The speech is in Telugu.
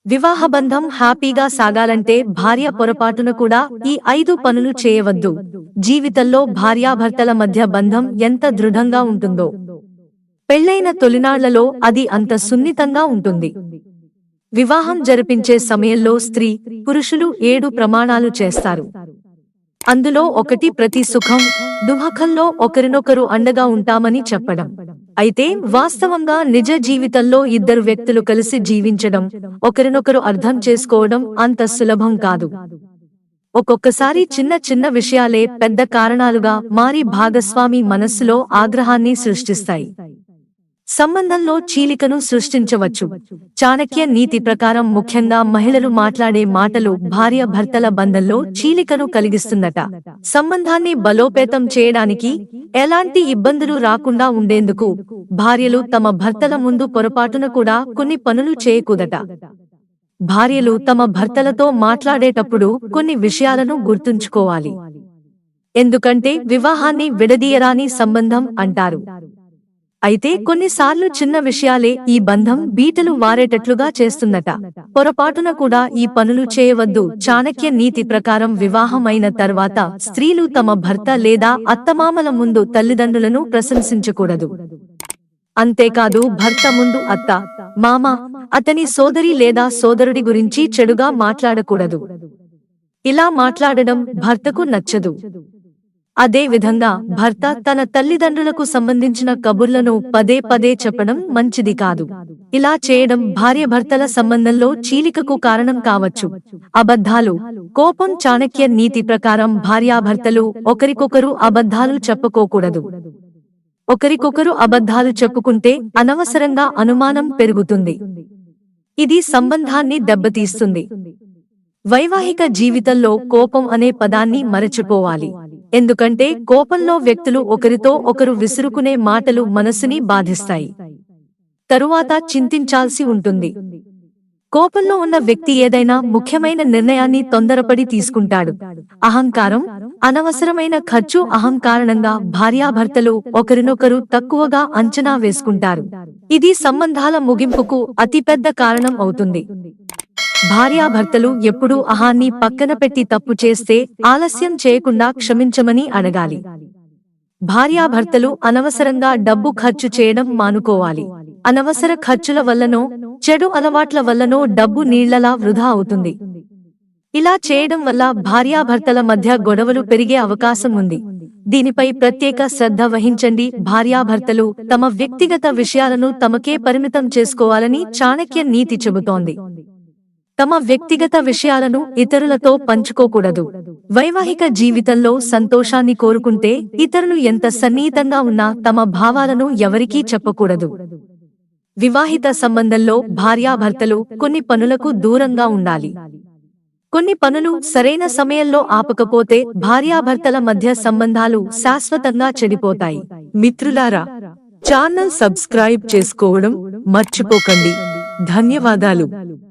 వివాహబంధం హ్యాపీగా సాగాలంటే భార్య పొరపాటున కూడా ఈ 5 పనులు చేయవద్దు. జీవితంలో భార్యాభర్తల మధ్య బంధం ఎంత దృఢంగా ఉంటుందో, పెళ్లైన తొలినాళ్లలో అది అంత సున్నితంగా ఉంటుంది. వివాహం జరిపించే సమయంలో స్త్రీ, పురుషులు 7 ప్రమాణాలు చేస్తారు. అందులో ఒకటి ప్రతి సుఖం, దుఃఖంలో ఒకరినొకరు అండగా ఉంటామని చెప్పడం. అయితే వాస్తవంగా నిజ జీవితంలో ఇద్దరు వ్యక్తులు కలిసి జీవించడం, ఒకరినొకరు అర్థం చేసుకోవడం అంత సులభం కాదు. ఒక్కొక్కసారి చిన్న చిన్న విషయాలే పెద్ద కారణాలుగా మారి భాగస్వామి మనస్సులో ఆగ్రహాన్ని సృష్టిస్తాయి. సంబంధంలో చీలికను సృష్టించవచ్చు. చాణక్య నీతి ప్రకారం ముఖ్యంగా మహిళలు మాట్లాడే మాటలు భార్య భర్తల బంధంలో చీలికను కలిగిస్తుందట. సంబంధాన్ని బలోపేతం చేయడానికి, ఎలాంటి ఇబ్బందులు రాకుండా ఉండేందుకు భార్యలు తమ భర్తల ముందు పొరపాటున కూడా కొన్ని పనులు చేయకూడదట. భార్యలు తమ భర్తలతో మాట్లాడేటప్పుడు కొన్ని విషయాలను గుర్తుంచుకోవాలి. ఎందుకంటే వివాహాన్ని విడదీయరాని సంబంధం అంటారు. అయితే కొన్నిసార్లు చిన్న విషయాలే ఈ బంధం బీటలు వారేటట్లుగా చేస్తుందట. పొరపాటున కూడా ఈ పనులు చేయవద్దు. చాణక్య నీతి ప్రకారం వివాహం అయిన తర్వాత స్త్రీలు తమ భర్త లేదా అత్తమామల ముందు తల్లిదండ్రులను ప్రశంసించకూడదు. అంతేకాదు భర్త ముందు అత్త, మామ, అతని సోదరి లేదా సోదరుడి గురించి చెడుగా మాట్లాడకూడదు. ఇలా మాట్లాడడం భర్తకు నచ్చదు. అదే విధంగా భర్త తన తల్లిదండ్రులకు సంబంధించిన కబుర్లను పదే పదే చెప్పడం మంచిది కాదు. ఇలా చేయడం భార్యాభర్తల సంబంధంలో చీలికకు కారణం కావచ్చు. అబద్ధాలు, కోపం చాణక్య నీతి ప్రకారం భార్యాభర్తలు ఒకరికొకరు అబద్ధాలు చెప్పుకోకూడదు. ఒకరికొకరు అబద్ధాలు చెప్పుకుంటే అనవసరంగా అనుమానం పెరుగుతుంది. ఇది సంబంధాన్ని దెబ్బతీస్తుంది. వైవాహిక జీవితంలో కోపం అనే పదాన్ని మరచిపోవాలి. ఎందుకంటే కోపంలో వ్యక్తులు ఒకరితో ఒకరు విసురుకునే మాటలు మనసుని బాధిస్తాయి. తరువాత చింతించాల్సి ఉంటుంది. కోపంలో ఉన్న వ్యక్తి ఏదైనా ముఖ్యమైన నిర్ణయాన్ని తొందరపడి తీసుకుంటాడు. అహంకారం, అనవసరమైన ఖర్చు కారణంగా భార్యాభర్తలు ఒకరినొకరు తక్కువగా అంచనా వేసుకుంటారు. ఇది సంబంధాల ముగింపుకు అతిపెద్ద కారణం అవుతుంది. భార్యాభర్తలు ఎప్పుడూ అహాన్ని పక్కన పెట్టి తప్పు చేస్తే ఆలస్యం చేయకుండా క్షమించమని అడగాలి. భార్యాభర్తలు అనవసరంగా డబ్బు ఖర్చు చేయడం మానుకోవాలి. అనవసర ఖర్చుల వల్లనో, చెడు అలవాట్ల వల్లనో డబ్బు నీళ్లలా వృధా అవుతుంది. ఇలా చేయడం వల్ల భార్యాభర్తల మధ్య గొడవలు పెరిగే అవకాశం ఉంది. దీనిపై ప్రత్యేక శ్రద్ధ వహించండి. భార్యాభర్తలు తమ వ్యక్తిగత విషయాలను తమకే పరిమితం చేసుకోవాలని చాణక్య నీతి చెబుతోంది. తమ వ్యక్తిగత విషయాలను ఇతరులతో పంచుకోకూడదు. వైవాహిక జీవితంలో సంతోషాన్ని కోరుకుంటే ఇతరులు ఎంత సన్నిహితంగా ఉన్నా తమ భావాలను ఎవరికీ చెప్పకూడదు. వివాహిత సంబంధంలో భార్యాభర్తలు కొన్ని పనులకు దూరంగా ఉండాలి. కొన్ని పనులు సరైన సమయంలో ఆపకపోతే భార్యాభర్తల మధ్య సంబంధాలు శాశ్వతంగా చెడిపోతాయి. మిత్రులారా, ఛానల్ సబ్స్క్రైబ్ చేసుకోవడం మర్చిపోకండి. ధన్యవాదాలు.